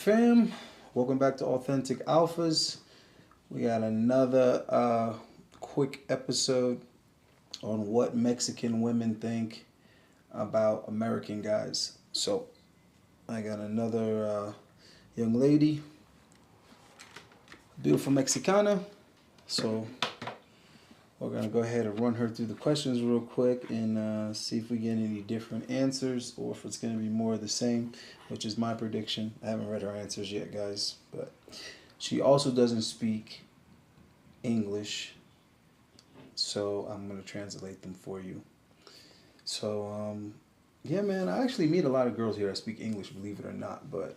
Fam, welcome back to Authentic Alphas. We got another quick episode on what Mexican women think about American guys. So, I got another young lady, beautiful Mexicana. So, we're going to go ahead and run her through the questions real quick and see if we get any different answers or if it's going to be more of the same, which is my prediction. I haven't read her answers yet, guys, but she also doesn't speak English, so I'm gonna translate them for you. So, yeah, man, I actually meet a lot of girls here that speak English, believe it or not, but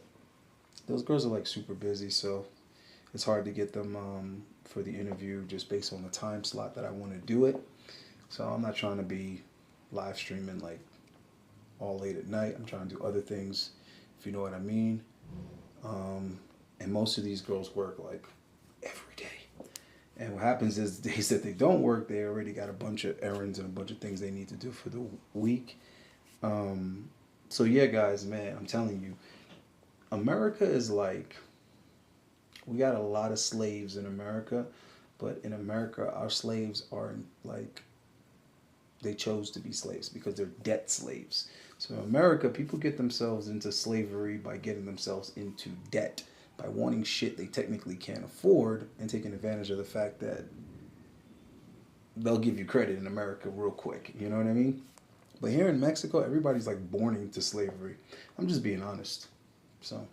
those girls are like super busy, so it's hard to get them for the interview just based on the time slot that I want to do it. So I'm not trying to be live streaming like all late at night. I'm trying to do other things, if you know what I mean. And most of these girls work like every day. And what happens is the days that they don't work, they already got a bunch of errands and a bunch of things they need to do for the week. Um, so yeah, guys, man, I'm telling you, America is like we got a lot of slaves in America, but in America, our slaves are like they chose to be slaves because they're debt slaves. So in America, people get themselves into slavery by getting themselves into debt by wanting shit they technically can't afford and taking advantage of the fact that they'll give you credit in America real quick. You know what I mean? But here in Mexico, everybody's like born into slavery. I'm just being honest. So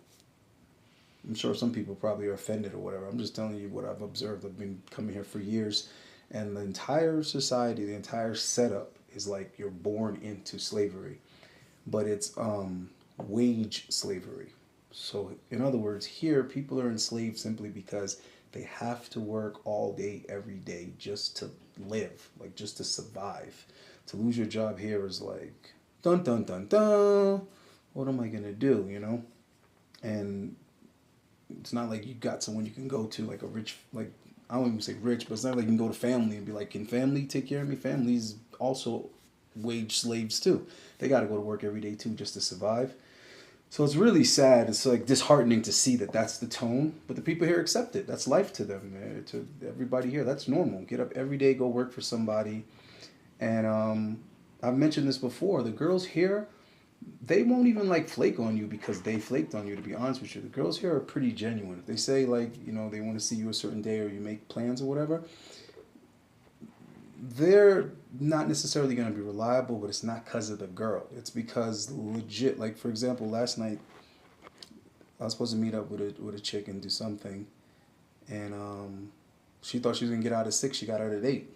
I'm sure some people probably are offended or whatever. I'm just telling you what I've observed. I've been coming here for years, and the entire society, the entire setup is like you're born into slavery, but it's wage slavery. So in other words, here people are enslaved simply because they have to work all day, every day, just to live, like just to survive. To lose your job here is like dun dun dun dun. What am I gonna do? You know, and it's not like you got someone you can go to like a rich like I don't even say rich, but it's not like you can go to family and be like, can family take care of me? Family's also wage slaves too. They got to go to work every day too just to survive. So it's really sad. It's like disheartening to see that that's the tone, but the people here accept it. That's life to them. To everybody here, that's normal. Get up every day, go work for somebody, and I've mentioned this before. The girls here, they won't even like flake on you because they flaked on you. To be honest with you, the girls here are pretty genuine. If they say like they want to see you a certain day or you make plans or whatever, they're not necessarily going to be reliable. But it's not because of the girl. It's because legit. Like for example, last night I was supposed to meet up with a chick and do something, and she thought she was gonna get out at 6. She got out at 8.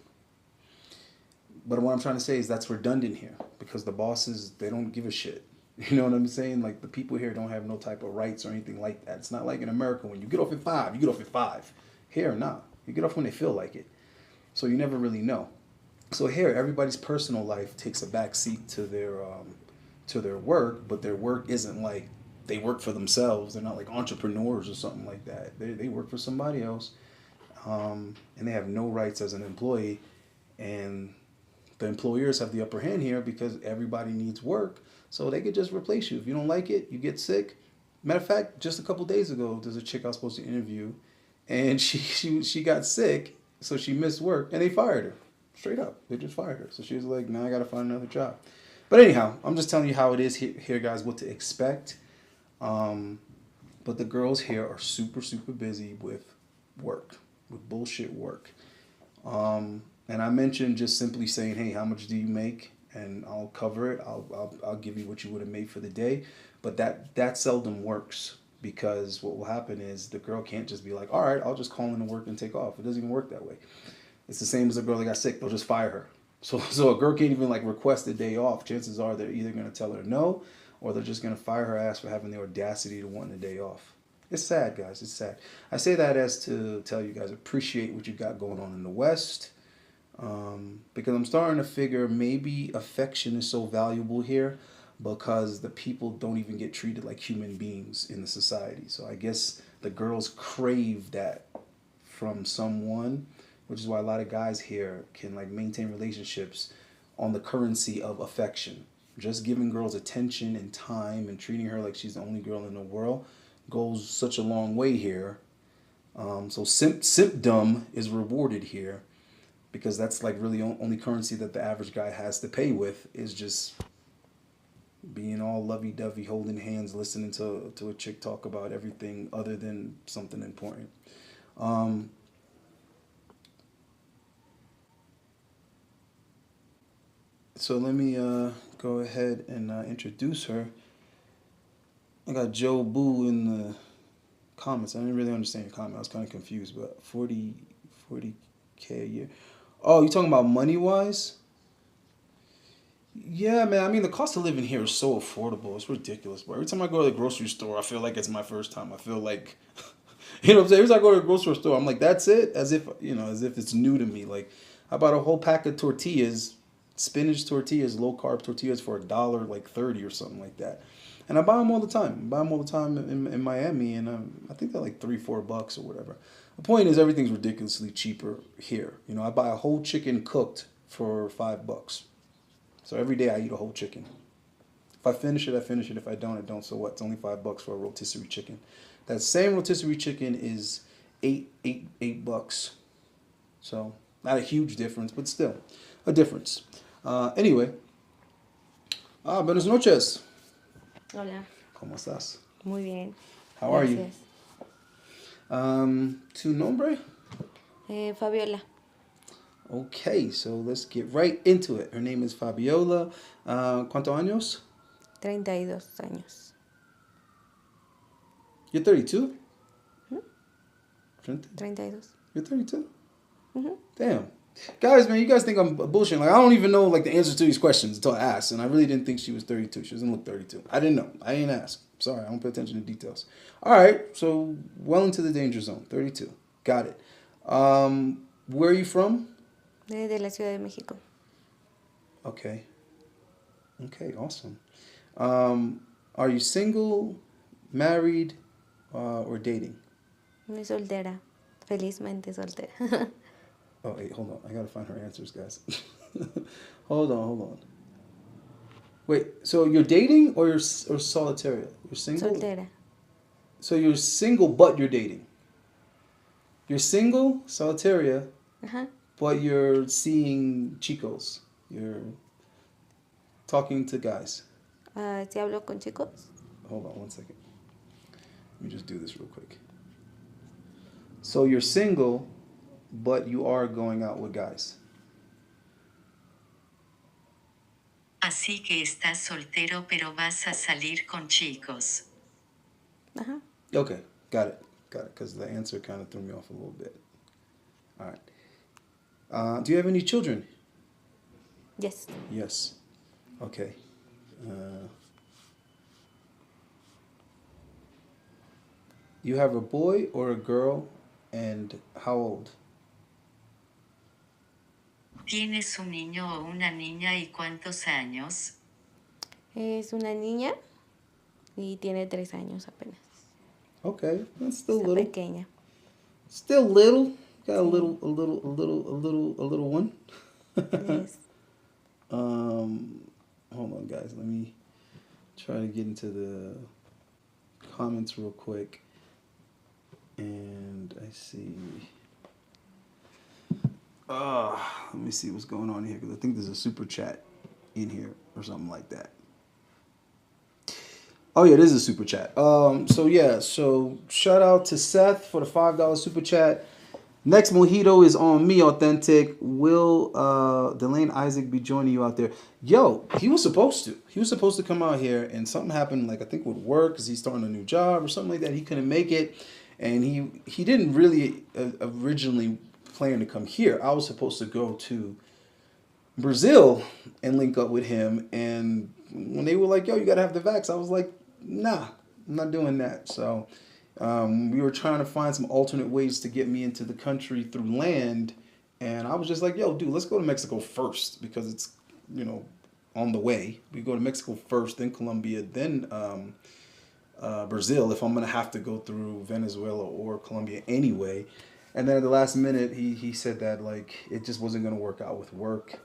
But what I'm trying to say is that's redundant here because the bosses they don't give a shit. You know what I'm saying? Like the people here don't have no type of rights or anything like that. It's not like in America when you get off at 5, you get off at 5. Here, nah, you get off when they feel like it. So you never really know. So here, everybody's personal life takes a back seat to their work, but their work isn't like they work for themselves. They're not like entrepreneurs or something like that. They work for somebody else, and they have no rights as an employee. And the employers have the upper hand here because everybody needs work, so they could just replace you if you don't like it. You get sick. Matter of fact, just a couple days ago, there's a chick I was supposed to interview, and she got sick, so she missed work, and they fired her. Straight up, they just fired her. So she was like, "Now I gotta find another job." But anyhow, I'm just telling you how it is here guys. What to expect. Um, but the girls here are super super busy with work, with bullshit work. And I mentioned just simply saying, "Hey, how much do you make?" And I'll cover it. I'll give you what you would have made for the day. But that seldom works because what will happen is the girl can't just be like, "All right, I'll just call in to work and take off." It doesn't even work that way. It's the same as a girl that got sick. They'll just fire her. So a girl can't even like request a day off. Chances are they're either gonna tell her no, or they're just gonna fire her ass for having the audacity to want a day off. It's sad, guys. It's sad. I say that as to tell you guys appreciate what you got going on in the West. Because I'm starting to figure maybe affection is so valuable here because the people don't even get treated like human beings in the society. So I guess the girls crave that from someone, which is why a lot of guys here can like maintain relationships on the currency of affection. Just giving girls attention and time and treating her like she's the only girl in the world. goes such a long way here. So simpdom is rewarded here because that's like really only currency that the average guy has to pay with is just being all lovey-dovey, holding hands, listening to a chick talk about everything other than something important. So let me go ahead and introduce her. I got Joe Boo in the comments. I didn't really understand your comment. I was kind of confused, but 40K a year. Oh, you talking about money-wise? Yeah, man. I mean, the cost of living here is so affordable. It's ridiculous, bro. Every time I go to the grocery store, I feel like it's my first time. I feel like, you know what I'm saying? Every time I go to the grocery store, I'm like, that's it? As if, as if it's new to me. Like, I bought a whole pack of tortillas, spinach tortillas, low-carb tortillas for $1, like 30 or something like that. And I buy them all the time. I buy them all the time in Miami, and I think they're like $3-4 or whatever. The point is, everything's ridiculously cheaper here. I buy a whole chicken cooked for $5. So every day I eat a whole chicken. If I finish it, I finish it. If I don't, I don't. So what? It's only $5 for a rotisserie chicken. That same rotisserie chicken is $8. So not a huge difference, but still a difference. Anyway, buenas noches. Hola. ¿Cómo estás? Muy bien. How are you? Gracias. Tu nombre? Fabiola. Okay, so let's get right into it. Her name is Fabiola. ¿Cuántos años? 32 años. You're 32? 32. You're 32? Mm-hmm. Damn. Guys, man, you guys think I'm bullshitting. Like, I don't even know, like, the answers to these questions until I asked. And I really didn't think she was 32. She doesn't look 32. I didn't know. I didn't ask. Sorry, I don't pay attention to details. All right, so well into the danger zone. 32. Got it. Where are you from? De la Ciudad de México. Okay. Okay, awesome. Are you single, married, or dating? Muy soltera. Felizmente soltera. Oh, wait, hold on. I gotta find her answers, guys. Hold on. Wait, so you're dating or solitary? You're single? Soltera. So you're single, but you're dating. You're single, solitaria, Ajá. but you're seeing chicos. You're talking to guys. ¿Sí hablo con chicos? Hold on one second. Let me just do this real quick. So you're single, but you are going out with guys. Así que estás soltero pero vas a salir con chicos. Ajá. Okay, got it. Because the answer kind of threw me off a little bit. All right. Do you have any children? Yes. Yes. Okay. You have a boy or a girl, and how old? ¿Tienes un niño o una niña y cuántos años? Es una niña y tiene 3 años apenas. Okay, that's still Está little. pequeña. Still little. Got a Sí. little one. Yes. Hold on, guys. Let me try to get into the comments real quick. And I see. Let me see what's going on here because I think there's a super chat in here or something like that. Oh yeah, this is a super chat. So shout out to Seth for the $5 super chat. Next mojito is on me, Authentic. Will Delane Isaac be joining you out there? Yo, he was supposed to. He was supposed to come out here, and something happened, like I think with work, because he's starting a new job or something like that. He couldn't make it, and he didn't really originally plan to come here. I was supposed to go to Brazil and link up with him, and when they were like, yo, you got to have the vax, I was like, nah, I'm not doing that. So we were trying to find some alternate ways to get me into the country through land. And I was just like, yo, dude, let's go to Mexico first because it's, on the way. We go to Mexico first, then Colombia, then Brazil if I'm going to have to go through Venezuela or Colombia anyway. And then at the last minute, he said that, like, it just wasn't going to work out with work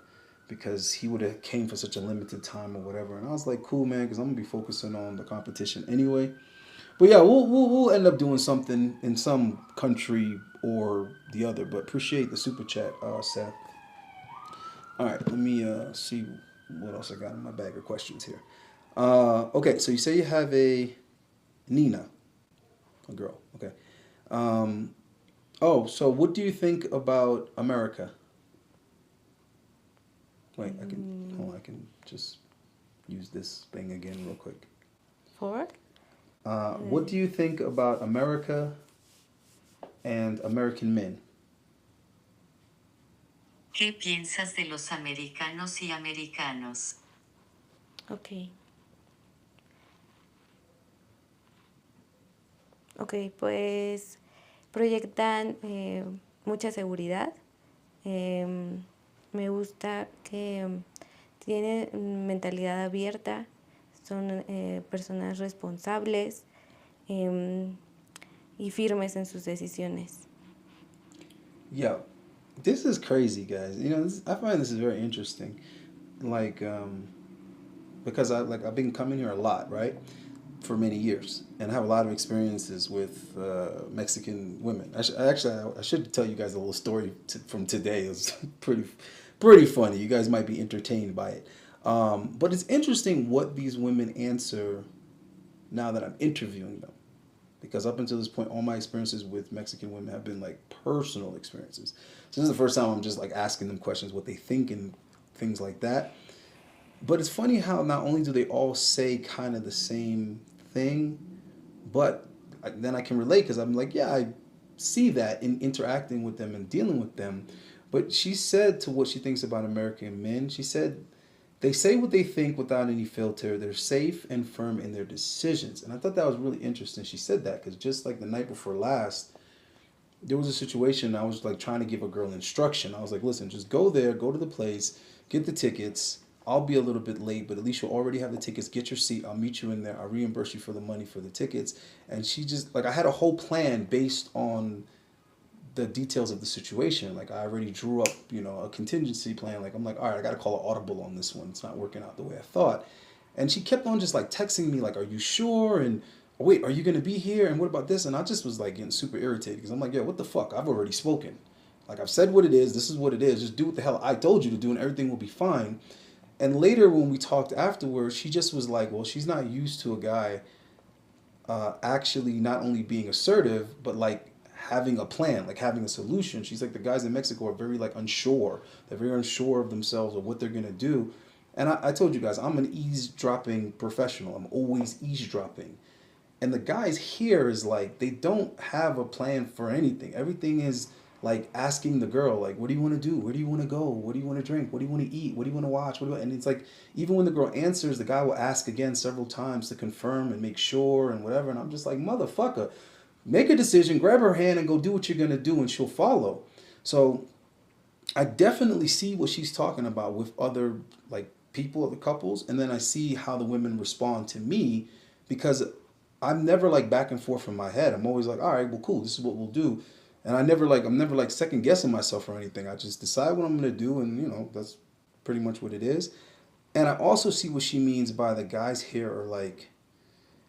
because he would have came for such a limited time or whatever. And I was like, cool, man, because I'm going to be focusing on the competition anyway. But yeah, we'll end up doing something in some country or the other. But appreciate the super chat, Seth. All right, let me see what else I got in my bag of questions here. Okay, so you say you have a Nina, a girl. Okay. Um, oh, so what do you think about America? Wait, I can hold on. I can just use this thing again real quick. For? What do you think about America and American men? ¿Qué piensas de los americanos y americanos? Ok. Ok, pues proyectan mucha seguridad. Me gusta que tienen mentalidad abierta, son personas responsables y firmes en sus decisiones. Yo, this is crazy, guys. You know, I find this is very interesting. Like, because I've been coming here a lot, right, for many years, and I have a lot of experiences with Mexican women. I should tell you guys a little story from today. It was pretty funny. You guys might be entertained by it. But it's interesting what these women answer now that I'm interviewing them. Because up until this point, all my experiences with Mexican women have been like personal experiences. So this is the first time I'm just like asking them questions, what they think and things like that. But it's funny how not only do they all say kind of the same thing, but then I can relate because I'm like, yeah, I see that in interacting with them and dealing with them. But she said to what she thinks about American men, she said they say what they think without any filter. They're safe and firm in their decisions. And I thought that was really interesting. She said that because just like the night before last, there was a situation I was like trying to give a girl instruction. I was like, listen, just go there, go to the place, get the tickets. I'll be a little bit late, but at least you'll already have the tickets. Get your seat. I'll meet you in there. I'll reimburse you for the money for the tickets. And she just like I had a whole plan based on the details of the situation. Like I already drew up, a contingency plan. Like I'm like, all right, I got to call an audible on this one. It's not working out the way I thought. And she kept on just like texting me like, are you sure? And wait, are you going to be here? And what about this? And I just was like getting super irritated because I'm like, yeah, what the fuck? I've already spoken. Like I've said what it is. This is what it is. Just do what the hell I told you to do and everything will be fine. And later when we talked afterwards, she just was like, well, she's not used to a guy actually not only being assertive, but like having a plan, like having a solution. She's like, the guys in Mexico are very like unsure. They're very unsure of themselves or what they're gonna do. And I told you guys, I'm an eavesdropping professional. I'm always eavesdropping. And the guys here is like, they don't have a plan for anything. Everything is like asking the girl, like, what do you want to do? Where do you want to go? What do you want to drink? What do you want to eat? What do you want to watch? And it's like, even when the girl answers, the guy will ask again several times to confirm and make sure and whatever. And I'm just like, motherfucker, make a decision, grab her hand and go do what you're going to do and she'll follow. So I definitely see what she's talking about with other like people, other couples. And then I see how the women respond to me because I'm never like back and forth in my head. I'm always like, all right, well, cool. This is what we'll do. And I'm never like second guessing myself or anything. I just decide what I'm going to do. And that's pretty much what it is. And I also see what she means by the guys here are like,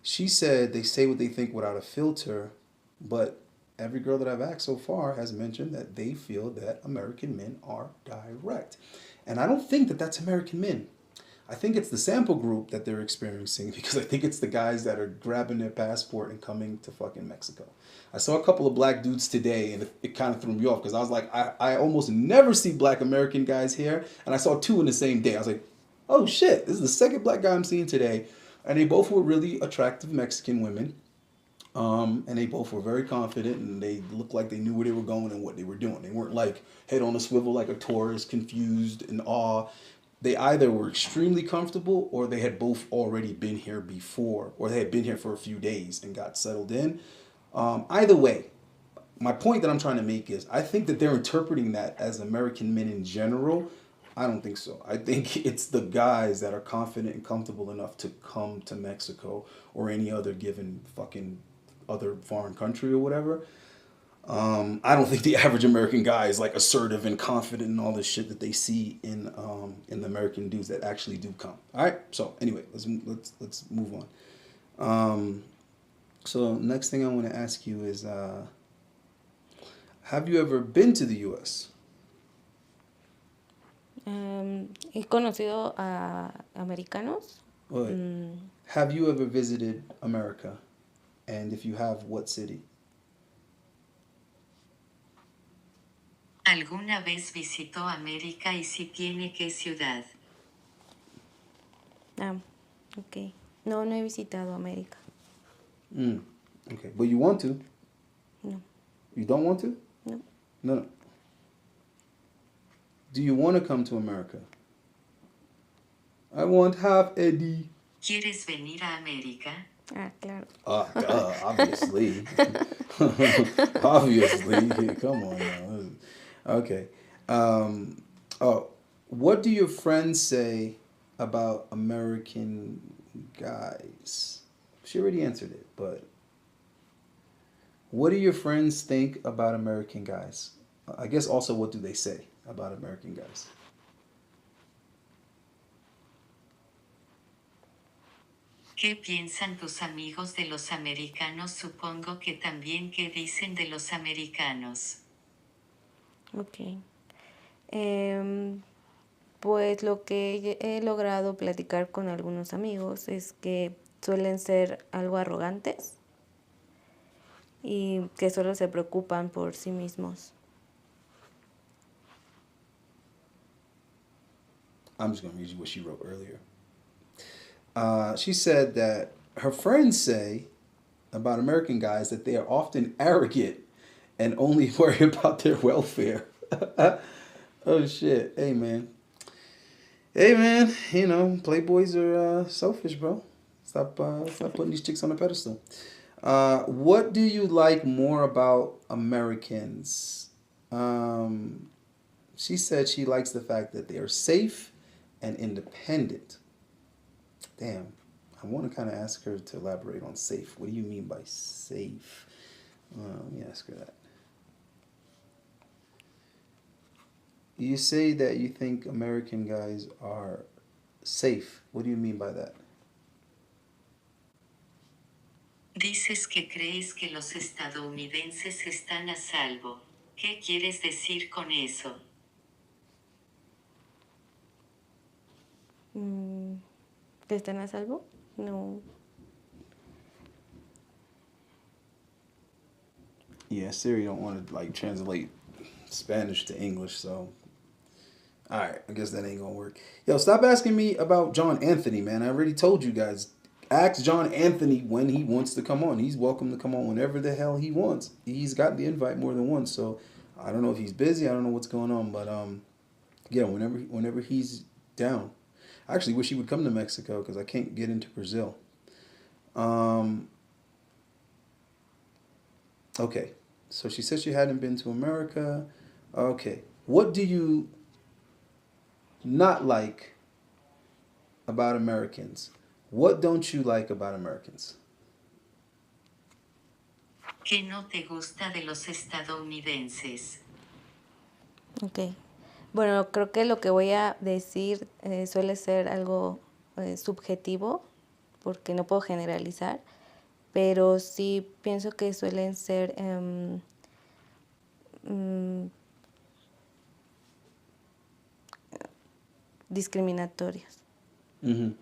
she said they say what they think without a filter, but every girl that I've asked so far has mentioned that they feel that American men are direct. And I don't think that that's American men. I think it's the sample group that they're experiencing because I think it's the guys that are grabbing their passport and coming to fucking Mexico. I saw a couple of black dudes today and it kind of threw me off because I was like, I almost never see black American guys here. And I saw two in the same day. I was like, oh shit, this is the second black guy I'm seeing today. And they both were really attractive Mexican women. And they both were very confident and they looked like they knew where they were going and what they were doing. They weren't like head on a swivel like a tourist, confused, in awe. They either were extremely comfortable or they had both already been here before or they had been here for a few days and got settled in. Either way, my point that I'm trying to make is I think that they're interpreting that as American men in general. I don't think so. I think it's the guys that are confident and comfortable enough to come to Mexico or any other given fucking other foreign country or whatever. I don't think the average American guy is like assertive and confident and all this shit that they see in the American dudes that actually do come. All right. So anyway, let's move on. So next thing I want to ask you is, have you ever been to the U.S.? He conocido a americanos. What? Have you ever visited America? And if you have, what city? ¿Alguna vez visitó América y si tiene qué ciudad? Ah, ok. No, no he visitado América. Okay, but you want to? No, You don't want to? no. No. Do you want to come to America? I want half Eddie. ¿Quieres venir a América? Ah, claro. Duh, obviously. Obviously. Come on now. Okay. Oh, what do your friends say about American guys? She already answered it, but what do your friends think about American guys? I guess also what do they say about American guys? ¿Qué piensan tus amigos de los americanos? Supongo que también qué dicen de los americanos. Ok. Pues lo que he logrado platicar con algunos amigos es que suelen ser algo arrogantes y que solo se preocupan por sí mismos. I'm just going to read you what she wrote earlier. She said that her friends say about American guys that they are often arrogant and only worry about their welfare. Oh, shit. Hey, man. Hey, man. You know, playboys are selfish, bro. Stop putting these chicks on a pedestal. What do you like more about Americans? She said she likes the fact that they are safe and independent. Damn, I want to kind of ask her to elaborate on safe. What do you mean by safe? Let me ask her that. You say that you think American guys are safe. What do you mean by that? Dices que crees que los estadounidenses están a salvo. ¿Qué quieres decir con eso? ¿Que están a salvo? No. Yeah, Siri don't want to like translate Spanish to English, so all right, I guess that ain't gonna work. Yo, stop asking me about John Anthony, man. I already told you guys. Ask John Anthony when he wants to come on. He's welcome to come on whenever the hell he wants. He's got the invite more than once, so I don't know if he's busy. I don't know what's going on, but yeah, whenever he's down. I actually wish he would come to Mexico because I can't get into Brazil. Okay, so she said she hadn't been to America. Okay, what do you not like about Americans? What don't you like about Americans? ¿Qué no te gusta de los estadounidenses? Ok. Bueno, creo que lo que voy a decir suele ser algo subjetivo, porque no puedo generalizar, pero sí pienso que suelen ser discriminatorios. Mm-hmm.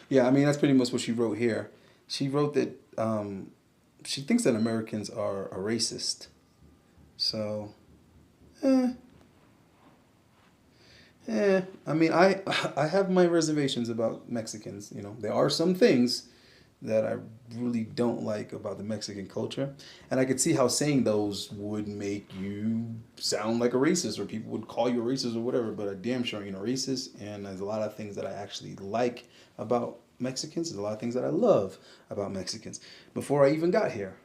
Yeah, I mean, that's pretty much what she wrote here. She wrote that she thinks that Americans are a racist. So, I mean, I have my reservations about Mexicans. You know, there are some things that I really don't like about the Mexican culture, and I could see how saying those would make you sound like a racist, or people would call you a racist or whatever. But I damn sure ain't a racist, and there's a lot of things that I actually like about Mexicans. There's a lot of things that I love about Mexicans before I even got here.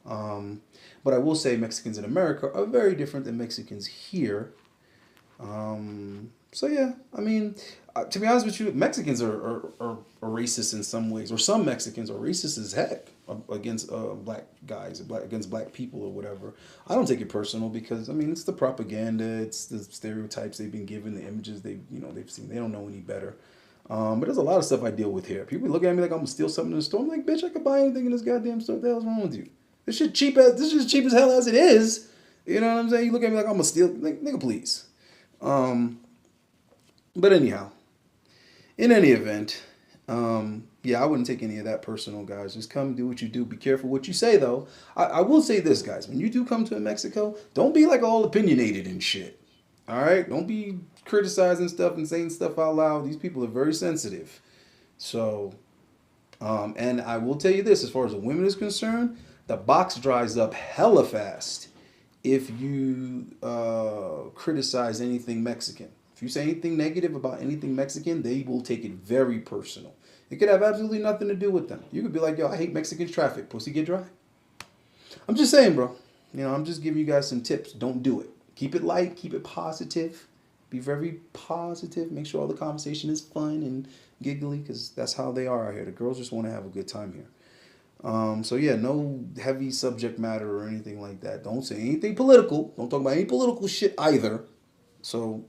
But I will say Mexicans in America are very different than Mexicans here. So yeah, I mean, to be honest with you, Mexicans are racist in some ways, or some Mexicans are racist as heck against black guys, against black people or whatever. I don't take it personal because I mean it's the propaganda, it's the stereotypes they've been given, the images they've seen. They don't know any better. But there's a lot of stuff I deal with here. People look at me like I'm gonna steal something in the store. I'm like, bitch, I could buy anything in this goddamn store. What the hell's wrong with you? This shit cheap as hell as it is. You know what I'm saying? You look at me like I'm gonna steal. Like, nigga, please. But anyhow, in any event, yeah, I wouldn't take any of that personal, guys. Just come do what you do. Be careful what you say, though. I will say this, guys. When you do come to Mexico, don't be like all opinionated and shit. All right? Don't be criticizing stuff and saying stuff out loud. These people are very sensitive. So, and I will tell you this, as far as the women is concerned, the box dries up hella fast if you criticize anything Mexican. If you say anything negative about anything Mexican, they will take it very personal. It could have absolutely nothing to do with them. You could be like, yo, I hate Mexican traffic. Pussy get dry. I'm just saying, bro. You know, I'm just giving you guys some tips. Don't do it. Keep it light. Keep it positive. Be very positive. Make sure all the conversation is fun and giggly, because that's how they are out here. The girls just want to have a good time here. So yeah, no heavy subject matter or anything like that. Don't say anything political. Don't talk about any political shit either. So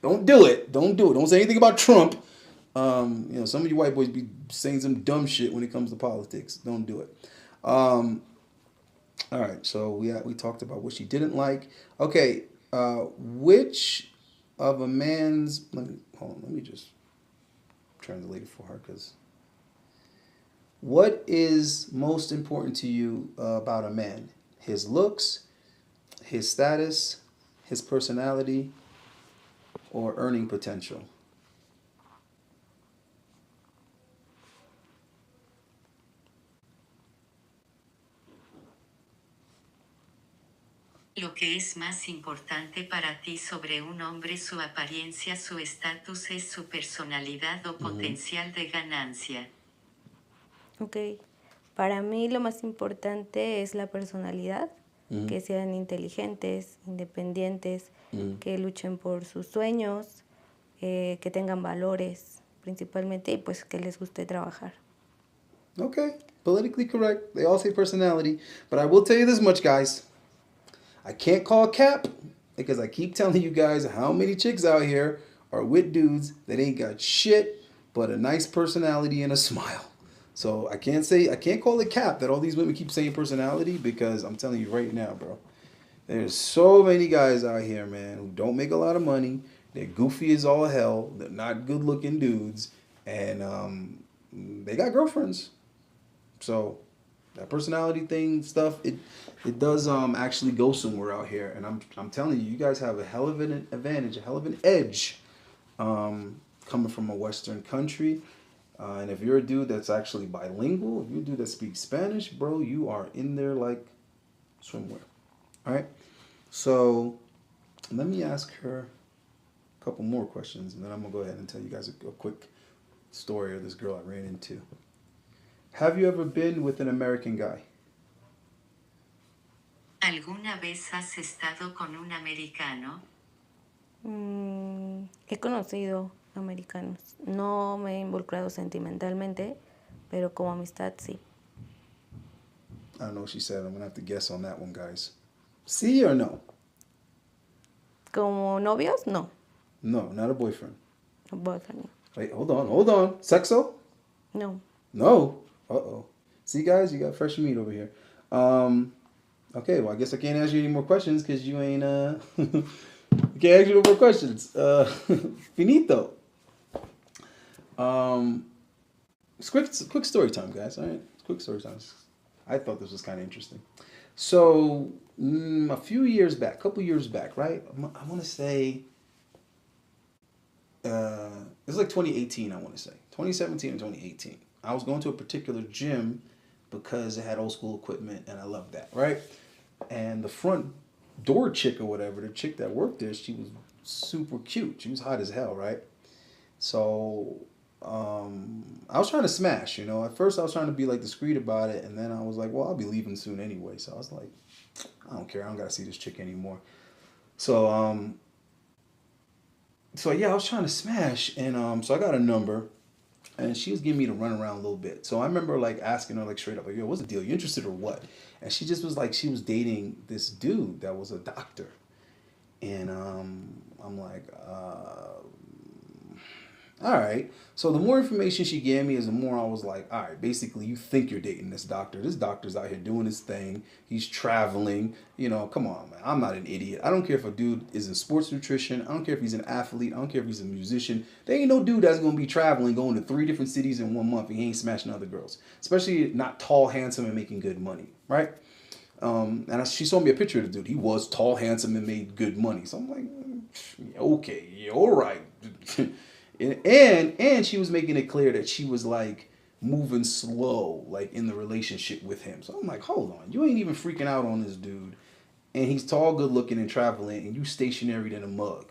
don't do it. Don't do it. Don't say anything about Trump. You know, some of you white boys be saying some dumb shit when it comes to politics. Don't do it. All right. So we talked about what she didn't like. Okay. Which of a man's let me just translate it for her, because what is most important to you about a man? His looks, his status, his personality, or earning potential? Lo que es más importante para ti sobre un hombre, su apariencia, su estatus, es su personalidad o potencial de ganancia. Ok. Para mí lo más importante es la personalidad, que sean inteligentes, independientes, que luchen por sus sueños, que tengan valores principalmente y pues que les guste trabajar. Okay, politically correct. They all say personality. But I will tell you this much, guys. I can't call cap because I keep telling you guys how many chicks out here are with dudes that ain't got shit but a nice personality and a smile. So I can't call it cap that all these women keep saying personality, because I'm telling you right now, bro. There's so many guys out here, man, who don't make a lot of money. They're goofy as all hell. They're not good looking dudes. And they got girlfriends. So that personality thing stuff, it does actually go somewhere out here. And I'm telling you, you guys have a hell of an advantage, a hell of an edge coming from a Western country. And if you're a dude that's actually bilingual, if you're a dude that speaks Spanish, bro, you are in there like swimwear. All right? So let me ask her a couple more questions, and then I'm going to go ahead and tell you guys a quick story of this girl I ran into. Have you ever been with an American guy? ¿Alguna vez has estado con un americano? He conocido americanos. No me he involucrado sentimentalmente, pero como amistad sí. I don't know what she said. I'm going to have to guess on that one, guys. Sí or no? ¿Como novios? No. No, not a boyfriend. A boyfriend. Wait, hold on. Sexo? No. No. Uh-oh. See, guys, you got fresh meat over here. Okay, well, I guess I can't ask you any more questions because you ain't, I can't ask you no more questions. Finito. It's quick story time, guys, all right? Quick story time. I thought this was kind of interesting. So, a couple years back, right? I want to say, it's like 2018, I want to say. 2017 or 2018. I was going to a particular gym because it had old school equipment, and I loved that, right? And the front door chick or whatever, the chick that worked there, she was super cute. She was hot as hell, right? So I was trying to smash, you know. At first I was trying to be like discreet about it, and then I was like, well, I'll be leaving soon anyway. So I was like, I don't care. I don't got to see this chick anymore. So yeah, I was trying to smash, and so I got a number. And she was giving me to run around a little bit. So I remember like asking her like straight up, like, yo, what's the deal? You interested or what? And she just was like, she was dating this dude that was a doctor. And I'm like, all right. So the more information she gave me is the more I was like, all right, basically you think you're dating this doctor. This doctor's out here doing his thing. He's traveling. You know, come on, man. I'm not an idiot. I don't care if a dude is in sports nutrition. I don't care if he's an athlete. I don't care if he's a musician. There ain't no dude that's going to be traveling, going to 3 different cities in 1 month and he ain't smashing other girls. Especially not tall, handsome, and making good money, right? She showed me a picture of the dude. He was tall, handsome, and made good money. So I'm like, okay, yeah, all right. and she was making it clear that she was like moving slow, like in the relationship with him. So I'm like, hold on, you ain't even freaking out on this dude, and he's tall, good looking, and traveling, and you stationary in a mug.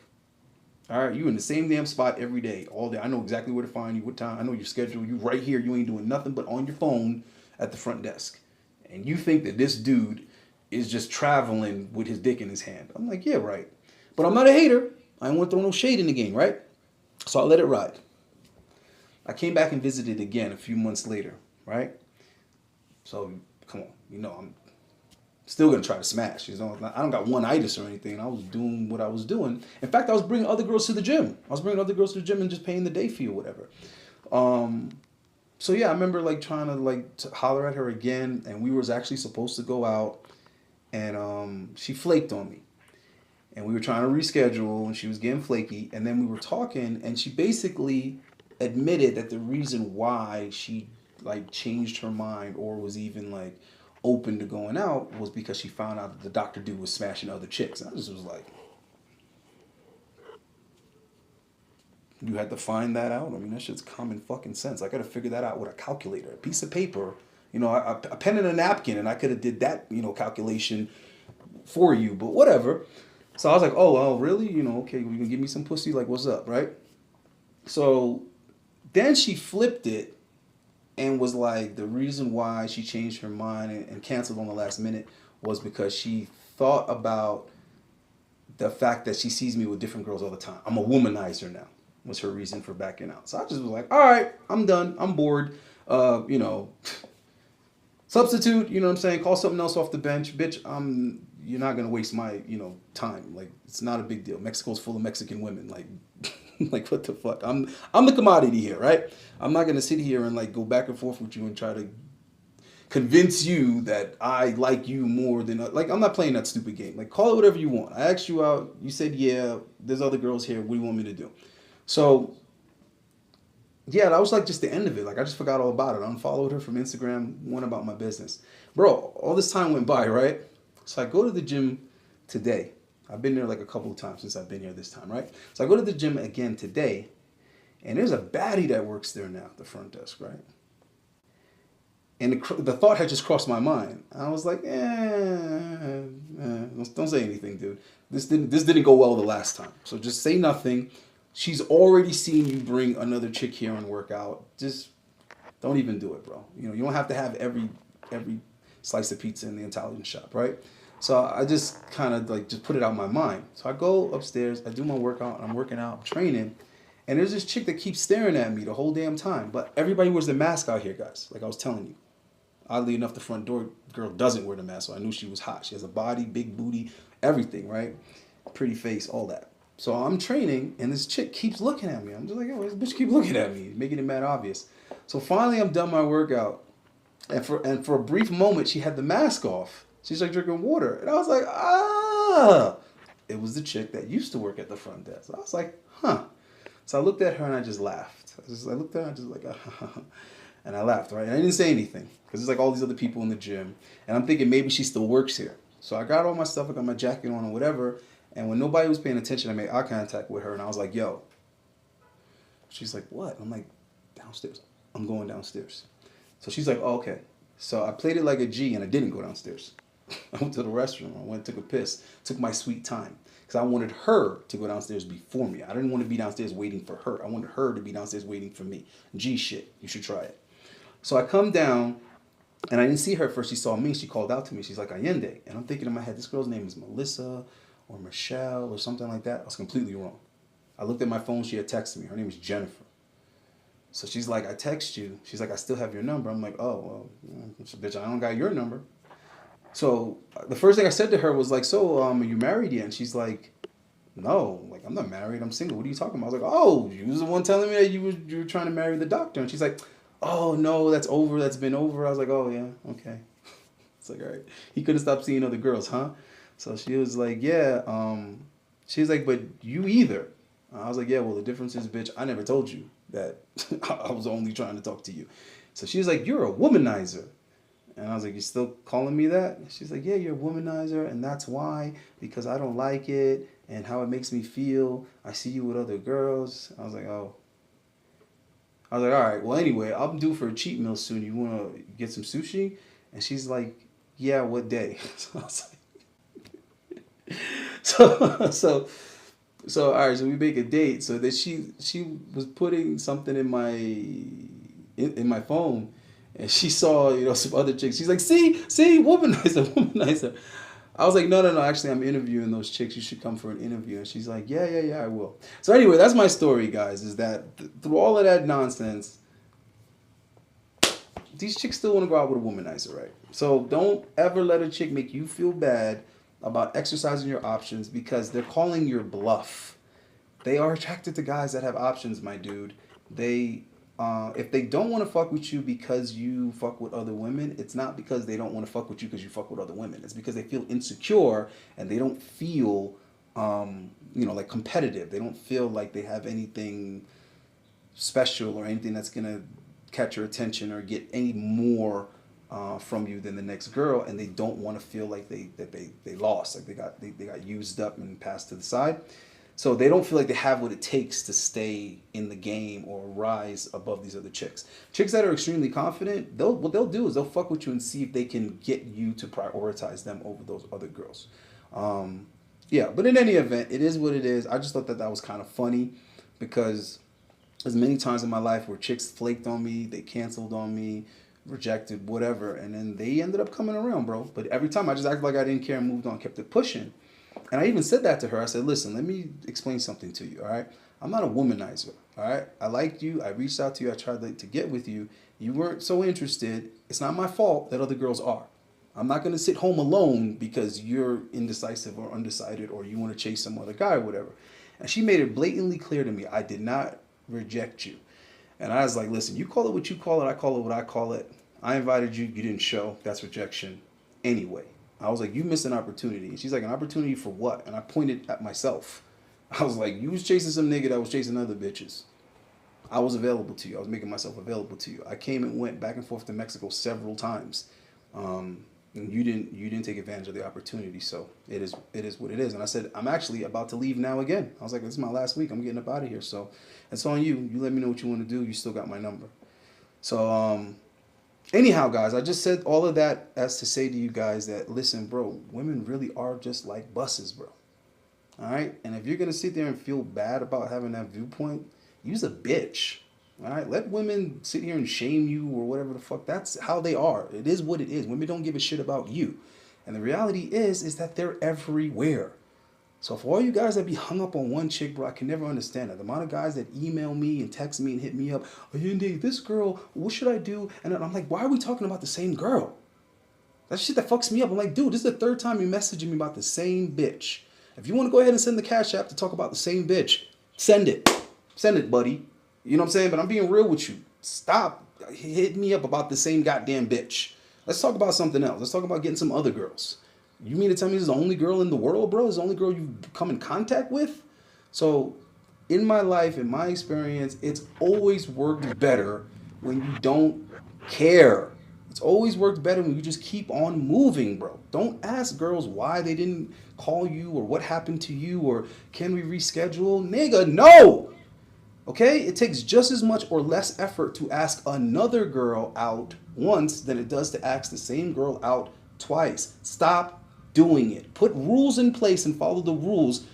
All right, you in the same damn spot every day, all day. I know exactly where to find you, what time. I know your schedule. You right here. You ain't doing nothing but on your phone at the front desk. And you think that this dude is just traveling with his dick in his hand. I'm like, yeah, right. But I'm not a hater. I don't want to throw no shade in the game, right? So I let it ride. I came back and visited again a few months later, right? So, come on. You know, I'm still going to try to smash. You know, I don't got one itis or anything. I was doing what I was doing. In fact, I was bringing other girls to the gym. And just paying the day fee or whatever. So yeah, I remember like trying to holler at her again, and we was actually supposed to go out, and she flaked on me, and we were trying to reschedule, and she was getting flaky, and then we were talking, and she basically admitted that the reason why she like changed her mind or was even like open to going out was because she found out that the doctor dude was smashing other chicks, and I just was like, you had to find that out? I mean, that shit's common fucking sense. I got to figure that out with a calculator, a piece of paper, you know, a pen and a napkin, and I could have did that, you know, calculation for you, but whatever. So I was like, oh, well, really? You know, okay, you can give me some pussy? Like, what's up, right? So then she flipped it and was like, the reason why she changed her mind and canceled on the last minute was because she thought about the fact that she sees me with different girls all the time. I'm a womanizer now. Was her reason for backing out. So I just was like, all right, I'm done. I'm bored. You know, substitute, you know what I'm saying? Call something else off the bench. Bitch, you're not going to waste my, you know, time. Like, it's not a big deal. Mexico's full of Mexican women. Like, like what the fuck? I'm the commodity here, right? I'm not going to sit here and like go back and forth with you and try to convince you that I like you more than, like, I'm not playing that stupid game. Like, call it whatever you want. I asked you out. You said, yeah, there's other girls here. What do you want me to do? So, yeah, that was like just the end of it. Like, I just forgot all about it. I unfollowed her from Instagram, went about my business. Bro, all this time went by, right? So I go to the gym today. I've been there like a couple of times since I've been here this time, right? So I go to the gym again today, and there's a baddie that works there now at the front desk, right? And the thought had just crossed my mind. I was like, don't say anything, dude. This didn't go well the last time. So just say nothing. She's already seen you bring another chick here and work out. Just don't even do it, bro. You know, you don't have to have every slice of pizza in the Italian shop, right? So I just kind of like just put it out of my mind. So I go upstairs, I do my workout, I'm working out, I'm training, and there's this chick that keeps staring at me the whole damn time. But everybody wears the mask out here, guys, like I was telling you. Oddly enough, the front door girl doesn't wear the mask, so I knew she was hot. She has a body, big booty, everything, right? Pretty face, all that. So I'm training, and this chick keeps looking at me. I'm just like, oh, this bitch keep looking at me, making it mad obvious. So finally, I'm done my workout, and for a brief moment, she had the mask off. She's like drinking water, and I was like, ah, it was the chick that used to work at the front desk. I was like, huh. So I looked at her and I just laughed. I looked at her and I just like, and I laughed, right? And I didn't say anything because there's like all these other people in the gym, and I'm thinking maybe she still works here. So I got all my stuff, I got my jacket on or whatever. And when nobody was paying attention, I made eye contact with her, and I was like, yo. She's like, what? I'm like, downstairs. I'm going downstairs. So she's like, oh, okay. So I played it like a G, and I didn't go downstairs. I went to the restroom. I went and took a piss. Took my sweet time. Because I wanted her to go downstairs before me. I didn't want to be downstairs waiting for her. I wanted her to be downstairs waiting for me. G shit. You should try it. So I come down, and I didn't see her at first. She saw me. She called out to me. She's like, Allende. And I'm thinking in my head, this girl's name is Melissa or Michelle or something like that. I was completely wrong. I looked at my phone. She had texted me. Her name is Jennifer. So she's like, I text you. She's like, I still have your number. I'm like, oh, well, bitch, I don't got your number. So the first thing I said to her was like, so are you married yet? And she's like, no, like, I'm not married. I'm single. What are you talking about? I was like, oh, you was the one telling me that you were trying to marry the doctor. And she's like, oh, no, that's over. That's been over. I was like, oh, yeah, okay. It's like, all right. He couldn't stop seeing other girls, huh? So she was like, yeah. She was like, but you either. I was like, yeah, well, the difference is, bitch, I never told you that I was only trying to talk to you. So she was like, you're a womanizer. And I was like, you still calling me that? She's like, yeah, you're a womanizer, and that's why, because I don't like it and how it makes me feel. I see you with other girls. I was like, oh. I was like, all right, well, anyway, I'm due for a cheat meal soon. You want to get some sushi? And she's like, yeah, what day? So I was like, so all right, so we make a date. So that she was putting something in my phone, and she saw, some other chicks. She's like, see, womanizer, womanizer. I was like, no, actually, I'm interviewing those chicks. You should come for an interview. And she's like, yeah, I will. So anyway, that's my story, guys, is that through all of that nonsense, these chicks still want to go out with a womanizer, right? So don't ever let a chick make you feel bad about exercising your options because they're calling your bluff. They are attracted to guys that have options, my dude. If they don't want to fuck with you because you fuck with other women, it's not because they don't want to fuck with you because you fuck with other women. It's because they feel insecure and they don't feel, like competitive. They don't feel like they have anything special or anything that's gonna catch your attention or get any more from you than the next girl, and they don't want to feel like they lost, like they got used up and passed to the side. So they don't feel like they have what it takes to stay in the game or rise above these other chicks. Chicks that are extremely confident, what they'll do is they'll fuck with you and see if they can get you to prioritize them over those other girls. Yeah, but in any event, it is what it is. I just thought that was kind of funny because there's many times in my life where chicks flaked on me, they canceled on me, rejected, whatever, and then they ended up coming around, bro. But every time I just acted like I didn't care and moved on, kept it pushing. And I even said that to her. I said, listen, let me explain something to you, all right? I'm not a womanizer, all right? I liked you. I reached out to you. I tried to get with you. You weren't so interested. It's not my fault that other girls are. I'm not going to sit home alone because you're indecisive or undecided or you want to chase some other guy or whatever. And she made it blatantly clear to me, I did not reject you. And I was like, listen, you call it what you call it. I call it what I call it. I invited you. You didn't show. That's rejection anyway. I was like, you missed an opportunity. And she's like, an opportunity for what? And I pointed at myself. I was like, you was chasing some nigga that was chasing other bitches. I was available to you. I was making myself available to you. I came and went back and forth to Mexico several times. And you didn't take advantage of the opportunity. So it is what it is. And I said, I'm actually about to leave now again. I was like, this is my last week. I'm getting up out of here. So it's on you. You let me know what you want to do. You still got my number. So, anyhow, guys, I just said all of that as to say to you guys that, listen, bro, women really are just like buses, bro. All right? And if you're going to sit there and feel bad about having that viewpoint, use a bitch. All right? Let women sit here and shame you or whatever the fuck. That's how they are. It is what it is. Women don't give a shit about you. And the reality is that they're everywhere. So for all you guys that be hung up on one chick, bro, I can never understand that. The amount of guys that email me and text me and hit me up, oh, indeed, this girl, what should I do? And I'm like, why are we talking about the same girl? That's shit that fucks me up. I'm like, dude, this is the third time you're messaging me about the same bitch. If you want to go ahead and send the Cash App to talk about the same bitch, send it. Send it, buddy. You know what I'm saying? But I'm being real with you. Stop hitting me up about the same goddamn bitch. Let's talk about something else. Let's talk about getting some other girls. You mean to tell me this is the only girl in the world, bro? This is the only girl you've come in contact with? So, in my life, in my experience, it's always worked better when you don't care. It's always worked better when you just keep on moving, bro. Don't ask girls why they didn't call you or what happened to you or can we reschedule? Nigga, no! Okay? It takes just as much or less effort to ask another girl out once than it does to ask the same girl out twice. Stop doing it. Put rules in place and follow the rules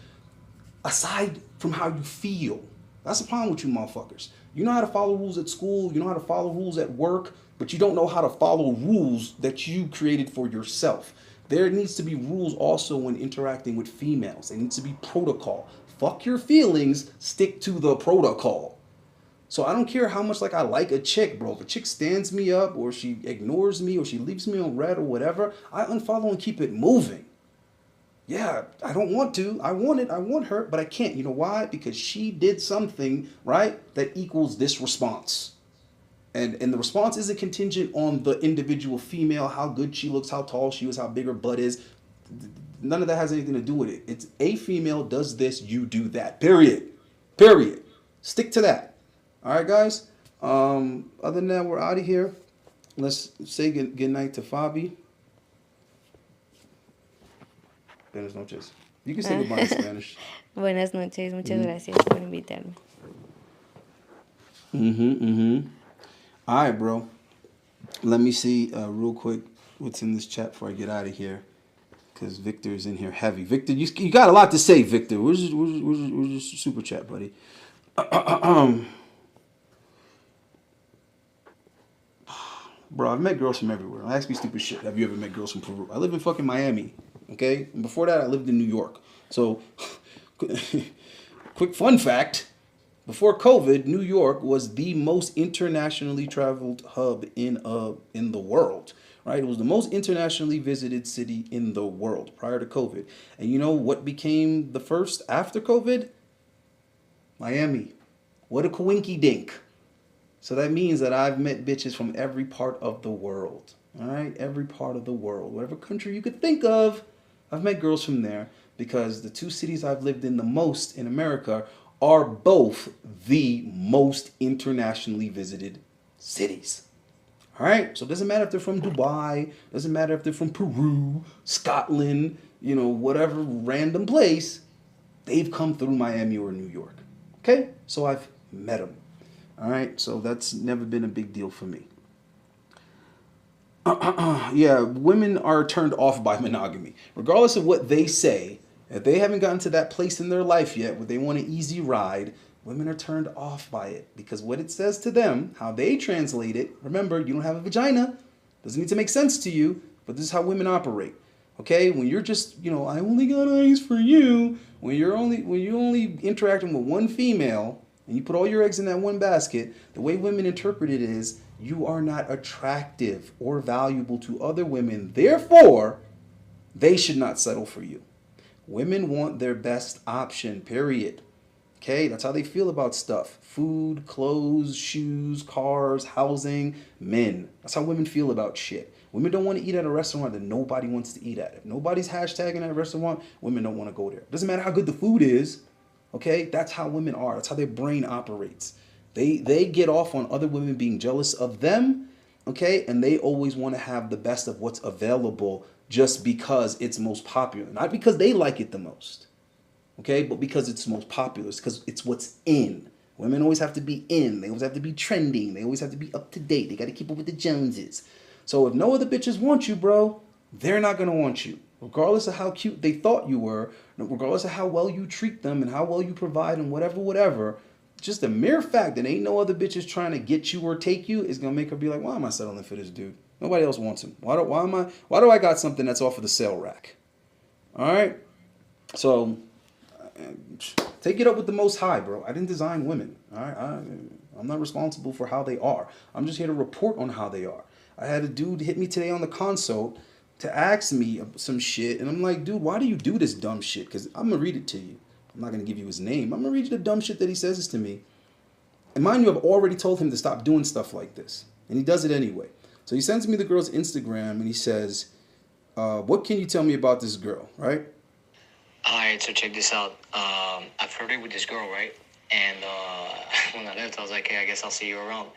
aside from how you feel. That's the problem with you motherfuckers. You know how to follow rules at school, you know how to follow rules at work, but you don't know how to follow rules that you created for yourself. There needs to be rules also when interacting with females. There needs to be protocol. Fuck your feelings, stick to the protocol. So I don't care how much I like a chick, bro. If a chick stands me up or she ignores me or she leaves me on red or whatever, I unfollow and keep it moving. Yeah, I don't want to. I want her, but I can't. You know why? Because she did something, right, that equals this response. And the response isn't contingent on the individual female, how good she looks, how tall she is, how big her butt is. None of that has anything to do with it. It's a female does this, you do that. Period. Period. Stick to that. All right, guys. Other than that, we're out of here. Let's say good night to Fabi. Buenas noches. You can say goodbye in Spanish. Buenas noches, muchas gracias por invitarme. All right, bro. Let me see real quick what's in this chat before I get out of here. Because Victor's in here heavy. Victor, you got a lot to say, Victor. Where's your super chat, buddy? Bro, I've met girls from everywhere. Don't ask me stupid shit. Have you ever met girls from Peru? I live in fucking Miami, okay? And before that, I lived in New York. So, quick fun fact. Before COVID, New York was the most internationally traveled hub in the world, right? It was the most internationally visited city in the world prior to COVID. And you know what became the first after COVID? Miami. What a coinky dink. So that means that I've met bitches from every part of the world. All right? Every part of the world. Whatever country you could think of, I've met girls from there because the two cities I've lived in the most in America are both the most internationally visited cities. All right? So it doesn't matter if they're from Dubai, doesn't matter if they're from Peru, Scotland, you know, whatever random place, they've come through Miami or New York. Okay? So I've met them. All right? So that's never been a big deal for me. Yeah, women are turned off by monogamy. Regardless of what they say, if they haven't gotten to that place in their life yet where they want an easy ride, women are turned off by it. Because what it says to them, how they translate it, remember, you don't have a vagina. Doesn't need to make sense to you, but this is how women operate. Okay? When you're just, you know, I only got eyes for you, when you're only interacting with one female, and you put all your eggs in that one basket, the way women interpret it is, you are not attractive or valuable to other women. Therefore, they should not settle for you. Women want their best option, period. Okay, that's how they feel about stuff. Food, clothes, shoes, cars, housing, men. That's how women feel about shit. Women don't want to eat at a restaurant that nobody wants to eat at. If nobody's hashtagging at a restaurant, women don't want to go there. Doesn't matter how good the food is. Okay, that's how women are. That's how their brain operates. They get off on other women being jealous of them, okay? And they always want to have the best of what's available just because it's most popular. Not because they like it the most, okay? But because it's most popular. It's because it's what's in. Women always have to be in. They always have to be trending. They always have to be up to date. They got to keep up with the Joneses. So if no other bitches want you, bro, they're not going to want you. Regardless of how cute they thought you were, regardless of how well you treat them and how well you provide and whatever, just the mere fact that ain't no other bitches trying to get you or take you is going to make her be like, why am I settling for this dude? Nobody else wants him. Why do I got something that's off of the sale rack? All right? So take it up with the Most High, bro. I didn't design women. All right? I'm not responsible for how they are. I'm just here to report on how they are. I had a dude hit me today on the console to ask me some shit, and I'm like, dude, why do you do this dumb shit? Because I'm going to read it to you. I'm not going to give you his name. I'm going to read you the dumb shit that he says to me. And mind you, I've already told him to stop doing stuff like this. And he does it anyway. So he sends me the girl's Instagram, and he says, what can you tell me about this girl, right? Alright, so check this out. I flirted with this girl, right? And when I left, I was like, hey, I guess I'll see you around.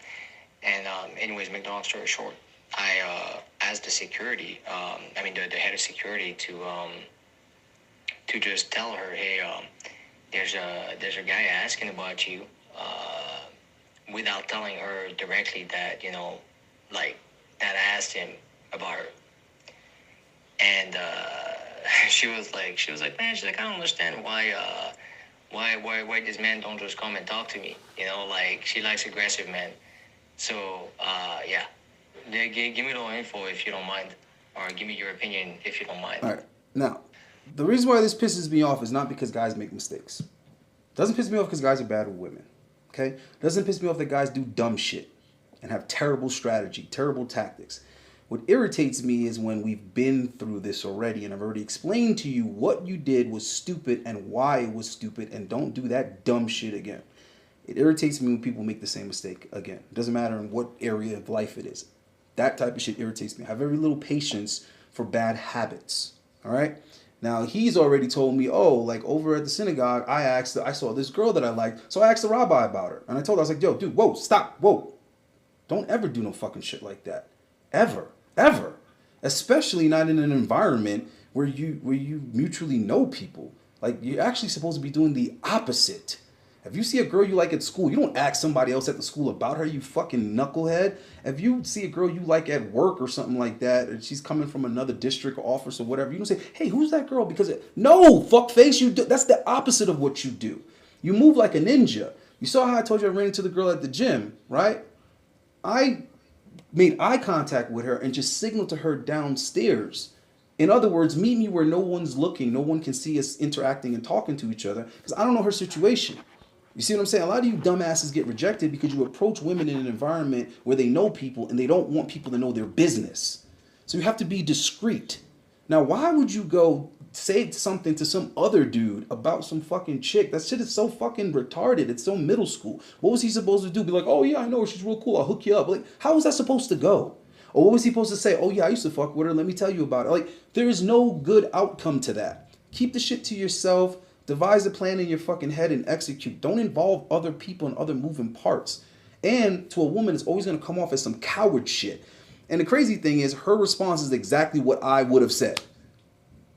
And anyways, make the long story short, I asked the security, the head of security to just tell her, hey, there's a guy asking about you, without telling her directly that, you know, like, that I asked him about her. And she was like, man, she's like, I don't understand why this man don't just come and talk to me, you know, like, she likes aggressive men. So, yeah, give me a little info if you don't mind, or give me your opinion if you don't mind. All right. Now, the reason why this pisses me off is not because guys make mistakes. It doesn't piss me off because guys are bad with women, okay? It doesn't piss me off that guys do dumb shit and have terrible strategy, terrible tactics. What irritates me is when we've been through this already and I've already explained to you what you did was stupid and why it was stupid, and don't do that dumb shit again. It irritates me when people make the same mistake again. It doesn't matter in what area of life it is. That type of shit irritates me. I have very little patience for bad habits. All right? Now, he's already told me, oh, like over at the synagogue, I saw this girl that I liked, so I asked the rabbi about her. And I told her, I was like, yo, dude, whoa, stop, whoa. Don't ever do no fucking shit like that. Ever. Ever. Especially not in an environment where you mutually know people. Like, you're actually supposed to be doing the opposite. If you see a girl you like at school, you don't ask somebody else at the school about her, you fucking knucklehead. If you see a girl you like at work or something like that, and she's coming from another district or office or whatever, you don't say, hey, who's that girl? Because, no, fuckface, you do. That's the opposite of what you do. You move like a ninja. You saw how I told you I ran into the girl at the gym, right? I made eye contact with her and just signaled to her downstairs. In other words, meet me where no one's looking. No one can see us interacting and talking to each other because I don't know her situation. You see what I'm saying? A lot of you dumbasses get rejected because you approach women in an environment where they know people and they don't want people to know their business. So you have to be discreet. Now, why would you go say something to some other dude about some fucking chick? That shit is so fucking retarded. It's so middle school. What was he supposed to do? Be like, oh yeah, I know her. She's real cool. I'll hook you up. Like, how was that supposed to go? Or what was he supposed to say? Oh yeah, I used to fuck with her. Let me tell you about it. Like, there is no good outcome to that. Keep the shit to yourself. Devise a plan in your fucking head and execute. Don't involve other people and other moving parts. And to a woman, it's always going to come off as some coward shit. And the crazy thing is, her response is exactly what I would have said.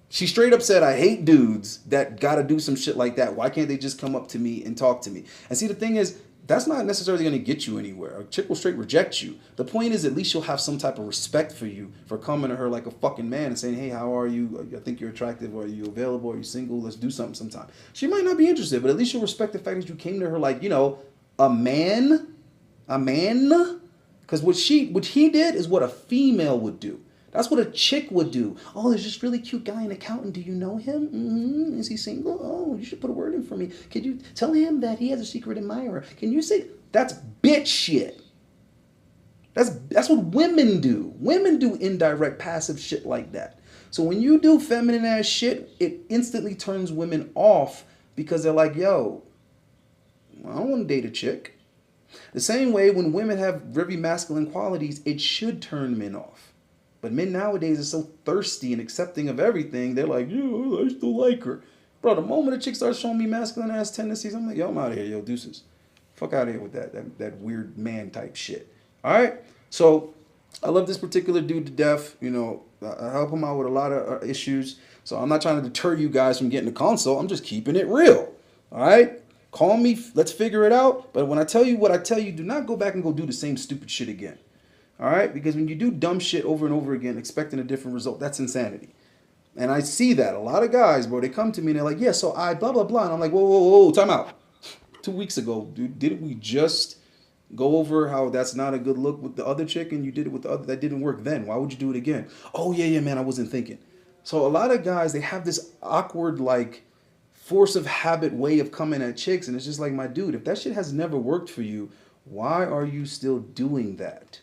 She straight up said, I hate dudes that got to do some shit like that. Why can't they just come up to me and talk to me? And see, the thing is, that's not necessarily going to get you anywhere. A chick will straight reject you. The point is, at least you'll have some type of respect for you for coming to her like a fucking man and saying, hey, how are you? I think you're attractive. Are you available? Are you single? Let's do something sometime. She might not be interested, but at least you'll respect the fact that you came to her like, you know, a man. Because what he did is what a female would do. That's what a chick would do. Oh, there's this really cute guy, an accountant. Do you know him? Mm-hmm. Is he single? Oh, you should put a word in for me. Could you tell him that he has a secret admirer? Can you say that's bitch shit? That's what women do. Women do indirect, passive shit like that. So when you do feminine ass shit, it instantly turns women off because they're like, yo, I don't want to date a chick. The same way when women have very masculine qualities, it should turn men off. But men nowadays are so thirsty and accepting of everything, they're like, yo, I still like her. Bro, the moment a chick starts showing me masculine ass tendencies, I'm like, yo, I'm out of here, yo, deuces. Fuck out of here with that weird man type shit. All right? So I love this particular dude to death. You know, I help him out with a lot of issues. So I'm not trying to deter you guys from getting a consult. I'm just keeping it real. All right? Call me. Let's figure it out. But when I tell you what I tell you, do not go back and go do the same stupid shit again. All right? Because when you do dumb shit over and over again, expecting a different result, that's insanity. And I see that. A lot of guys, bro, they come to me and they're like, yeah, so I blah, blah, blah. And I'm like, whoa, time out. 2 weeks ago, dude, didn't we just go over how that's not a good look with the other chick and you did it with the other? That didn't work then. Why would you do it again? Oh, yeah, man, I wasn't thinking. So a lot of guys, they have this awkward, like, force of habit way of coming at chicks. And it's just like, my dude, if that shit has never worked for you, why are you still doing that?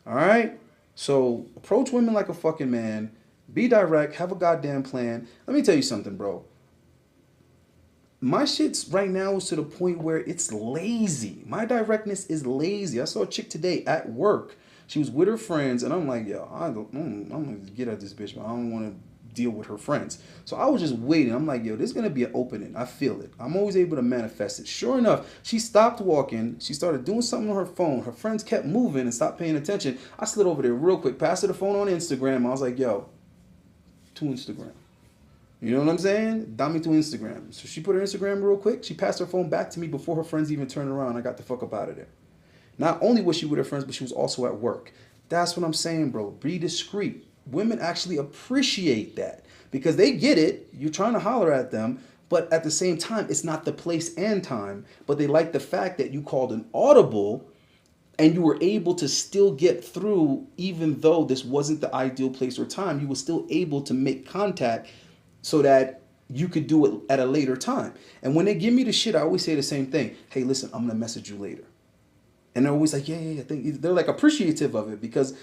All right? So approach women like a fucking man. Be direct. Have a goddamn plan. Let me tell you something, bro. My shit's right now is to the point where it's lazy. My directness is lazy. I saw a chick today at work. She was with her friends, and I'm like, yo, I'm going to get at this bitch, but I don't want to deal with her friends. So I was just waiting. I'm like, yo, there's going to be an opening. I feel it. I'm always able to manifest it. Sure enough, she stopped walking. She started doing something on her phone. Her friends kept moving and stopped paying attention. I slid over there real quick, passed her the phone on Instagram. I was like, yo, to Instagram. You know what I'm saying? Dami to Instagram. So she put her Instagram real quick. She passed her phone back to me before her friends even turned around. I got the fuck up out of there. Not only was she with her friends, but she was also at work. That's what I'm saying, bro. Be discreet. Women actually appreciate that because they get it. You're trying to holler at them, but at the same time, it's not the place and time. But they like the fact that you called an audible and you were able to still get through, even though this wasn't the ideal place or time. You were still able to make contact so that you could do it at a later time. And when they give me the shit, I always say the same thing. Hey, listen, I'm going to message you later. And they're always like, yeah. I think they're like appreciative of it because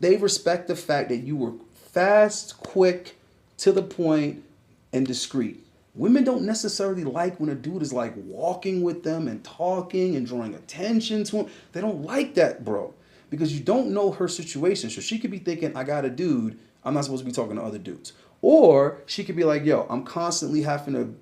they respect the fact that you were fast, quick, to the point, and discreet. Women don't necessarily like when a dude is like walking with them and talking and drawing attention to them. They don't like that, bro, because you don't know her situation. So she could be thinking, I got a dude, I'm not supposed to be talking to other dudes. Or she could be like, yo, I'm constantly having to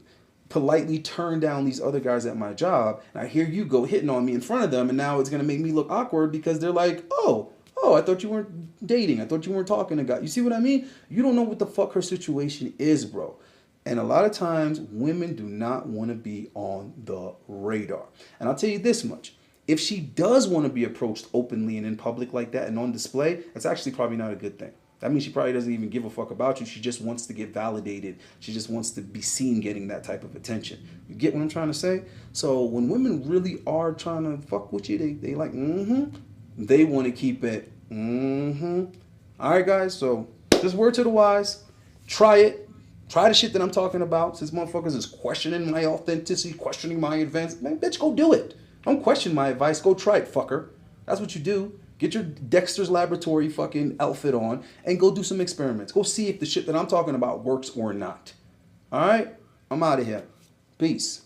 politely turn down these other guys at my job, and I hear you go hitting on me in front of them, and now it's gonna make me look awkward because they're like, oh, I thought you weren't dating. I thought you weren't talking to guys. You see what I mean? You don't know what the fuck her situation is, bro. And a lot of times, women do not want to be on the radar. And I'll tell you this much. If she does want to be approached openly and in public like that and on display, that's actually probably not a good thing. That means she probably doesn't even give a fuck about you. She just wants to get validated. She just wants to be seen getting that type of attention. You get what I'm trying to say? So when women really are trying to fuck with you, they like, they want to keep it, All right, guys, so just word to the wise. Try it. Try the shit that I'm talking about. Since motherfuckers is questioning my authenticity, questioning my advance, man, bitch, go do it. Don't question my advice. Go try it, fucker. That's what you do. Get your Dexter's Laboratory fucking outfit on and go do some experiments. Go see if the shit that I'm talking about works or not. All right? I'm out of here. Peace.